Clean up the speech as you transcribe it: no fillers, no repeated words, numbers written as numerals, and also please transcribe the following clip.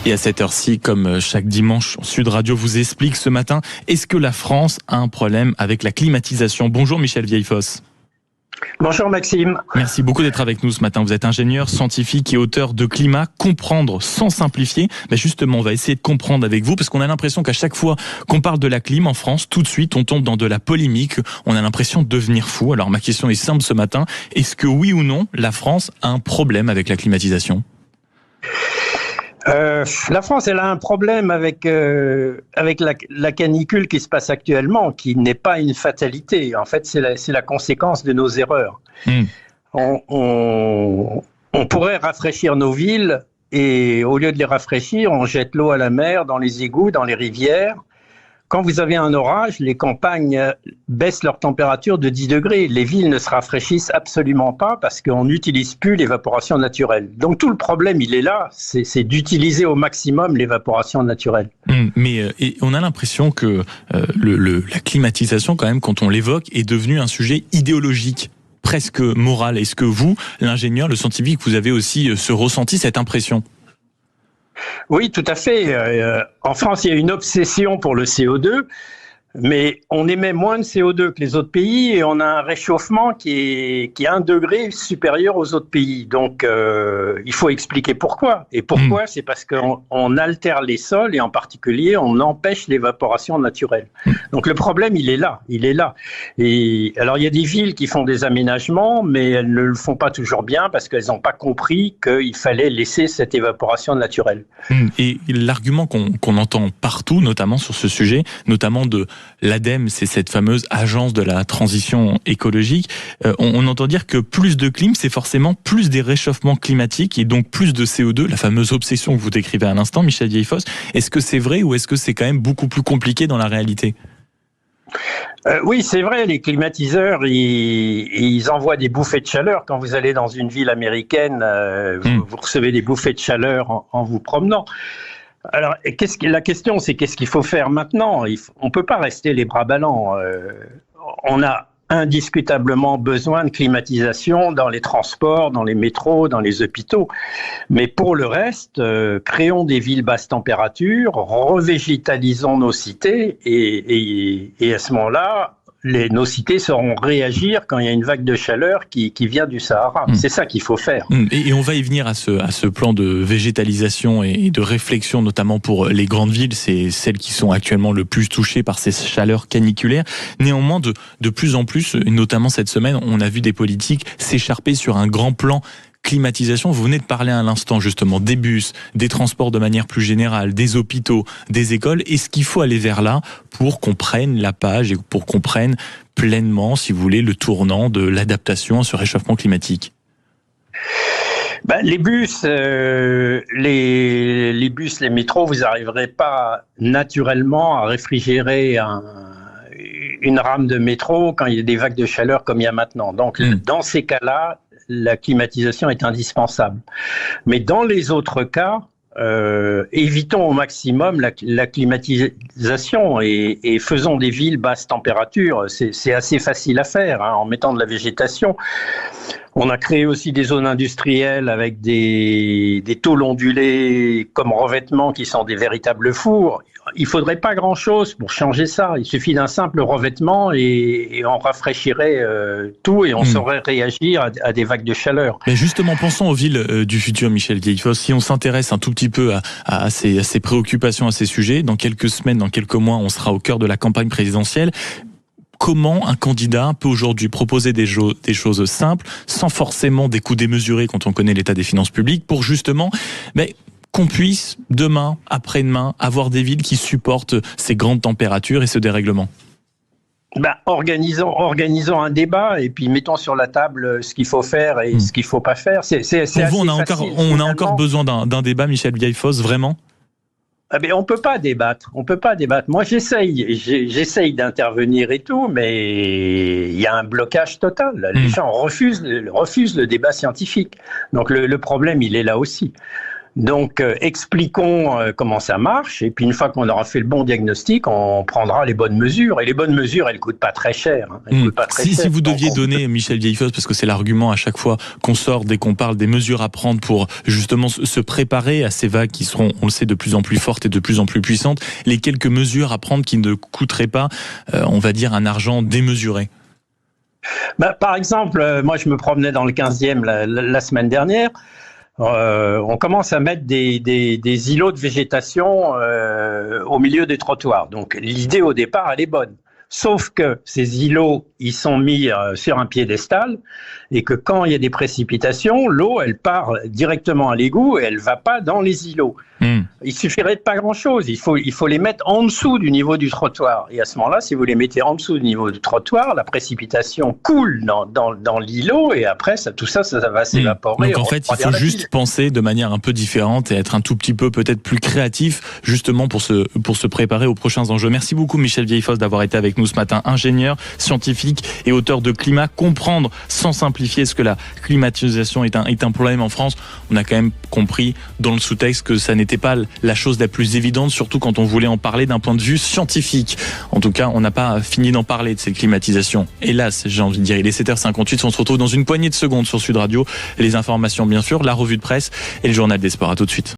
Et à cette heure-ci, comme chaque dimanche, Sud Radio vous explique ce matin, est-ce que la France a un problème avec la climatisation? Bonjour Michel Vieillefosse. Bonjour Maxime. Merci beaucoup d'être avec nous ce matin. Vous êtes ingénieur, scientifique et auteur de Climat, comprendre sans simplifier. Justement, on va essayer de comprendre avec vous parce qu'on a l'impression qu'à chaque fois qu'on parle de la clim en France, tout de suite on tombe dans de la polémique. On a l'impression de devenir fou. Alors ma question est simple ce matin. Est-ce que oui ou non, la France a un problème avec la climatisation ? La France, elle a un problème avec la canicule qui se passe actuellement, qui n'est pas une fatalité. En fait, c'est la conséquence de nos erreurs. On pourrait rafraîchir nos villes et au lieu de les rafraîchir, on jette l'eau à la mer, dans les égouts, dans les rivières. Quand vous avez un orage, les campagnes baissent leur température de 10 degrés. Les villes ne se rafraîchissent absolument pas parce qu'on n'utilise plus l'évaporation naturelle. Donc tout le problème, il est là, c'est d'utiliser au maximum l'évaporation naturelle. Mais on a l'impression que la climatisation, quand même, quand on l'évoque, est devenue un sujet idéologique, presque moral. Est-ce que vous, l'ingénieur, le scientifique, vous avez aussi ce ressenti, cette impression ? Oui, tout à fait. En France, il y a une obsession pour le CO2, mais on émet moins de CO2 que les autres pays et on a un réchauffement qui est 1 degré supérieur aux autres pays. Donc, il faut expliquer pourquoi. Et pourquoi ? C'est parce qu'on altère les sols et en particulier, on empêche l'évaporation naturelle. Donc, le problème, il est là. Et alors, il y a des villes qui font des aménagements, mais elles ne le font pas toujours bien parce qu'elles n'ont pas compris qu'il fallait laisser cette évaporation naturelle. Et l'argument qu'on entend partout, notamment sur ce sujet, notamment de l'ADEME, c'est cette fameuse agence de la transition écologique, on entend dire que plus de clim, c'est forcément plus des réchauffements climatiques et donc plus de CO2, la fameuse obsession que vous décrivez à l'instant, Michel Vieillefosse. Est-ce que c'est vrai ou est-ce que c'est quand même beaucoup plus compliqué dans la réalité ? Oui, c'est vrai, les climatiseurs, ils envoient des bouffées de chaleur. Quand vous allez dans une ville américaine, vous recevez des bouffées de chaleur en vous promenant. Alors, la question, c'est qu'est-ce qu'il faut faire maintenant ? On ne peut pas rester les bras ballants. On a indiscutablement besoin de climatisation dans les transports, dans les métros, dans les hôpitaux. Mais pour le reste, créons des villes basse température, revégétalisons nos cités et à ce moment-là, nos cités sauront réagir quand il y a une vague de chaleur qui vient du Sahara. C'est ça qu'il faut faire. Et on va y venir à ce plan de végétalisation et de réflexion, notamment pour les grandes villes. C'est celles qui sont actuellement le plus touchées par ces chaleurs caniculaires. Néanmoins, de plus en plus, notamment cette semaine, on a vu des politiques s'écharper sur un grand plan climatisation. Vous venez de parler à l'instant justement des bus, des transports de manière plus générale, des hôpitaux, des écoles. Est-ce qu'il faut aller vers là pour qu'on prenne la page et pour qu'on prenne pleinement, si vous voulez, le tournant de l'adaptation à ce réchauffement climatique ? Les bus, les métros, vous n'arriverez pas naturellement à réfrigérer une rame de métro quand il y a des vagues de chaleur comme il y a maintenant. Donc, dans ces cas-là, la climatisation est indispensable. Mais dans les autres cas, évitons au maximum la climatisation et faisons des villes basse température. C'est assez facile à faire en mettant de la végétation. On a créé aussi des zones industrielles avec des tôles ondulées comme revêtement qui sont des véritables fours. Il ne faudrait pas grand-chose pour changer ça. Il suffit d'un simple revêtement et on rafraîchirait tout et on saurait réagir à des vagues de chaleur. Mais justement, pensons aux villes du futur, Michel Vieillefosse. Si on s'intéresse un tout petit peu à ces préoccupations, à ces sujets, dans quelques semaines, dans quelques mois, on sera au cœur de la campagne présidentielle. Comment un candidat peut aujourd'hui proposer des choses simples, sans forcément des coûts démesurés quand on connaît l'état des finances publiques, pour justement qu'on puisse, demain, après-demain, avoir des villes qui supportent ces grandes températures et ce dérèglement ? Organisons un débat et puis mettons sur la table ce qu'il faut faire et ce qu'il ne faut pas faire. Pour vous, on a encore besoin d'un débat, Michel Vieillefosse, vraiment ? On peut pas débattre. Moi, j'essaye d'intervenir et tout, mais il y a un blocage total. Les gens refusent le débat scientifique. Donc, le problème, il est là aussi. Donc, expliquons comment ça marche, et puis une fois qu'on aura fait le bon diagnostic, on prendra les bonnes mesures. Et les bonnes mesures, elles coûtent pas très cher. Si vous deviez donner, Michel Vieillefosse, parce que c'est l'argument à chaque fois qu'on sort dès qu'on parle des mesures à prendre pour justement se préparer à ces vagues qui seront, on le sait, de plus en plus fortes et de plus en plus puissantes, les quelques mesures à prendre qui ne coûteraient pas, on va dire, un argent démesuré. Par exemple, moi je me promenais dans le 15e la semaine dernière. On commence à mettre des îlots de végétation au milieu des trottoirs. Donc l'idée au départ, elle est bonne. Sauf que ces îlots, ils sont mis sur un piédestal et que quand il y a des précipitations, l'eau, elle part directement à l'égout et elle va pas dans les îlots. Il suffirait de pas grand-chose. Il faut les mettre en dessous du niveau du trottoir. Et à ce moment-là, si vous les mettez en dessous du niveau du trottoir, la précipitation coule dans l'îlot et après, tout ça va s'évaporer. Donc en fait, il faut juste penser de manière un peu différente et être un tout petit peu peut-être plus créatif justement pour se préparer aux prochains enjeux. Merci beaucoup Michel Vieillefosse d'avoir été avec nous ce matin, ingénieur, scientifique et auteur de Climat. Comprendre sans simplifier ce que la climatisation est un problème en France. On a quand même compris dans le sous-texte que ça n'était pas la chose la plus évidente, surtout quand on voulait en parler d'un point de vue scientifique. En tout cas, on n'a pas fini d'en parler de cette climatisation. Hélas, j'ai envie de dire, il est 7h58, on se retrouve dans une poignée de secondes sur Sud Radio. Les informations, bien sûr, la revue de presse et le journal des sports. À tout de suite.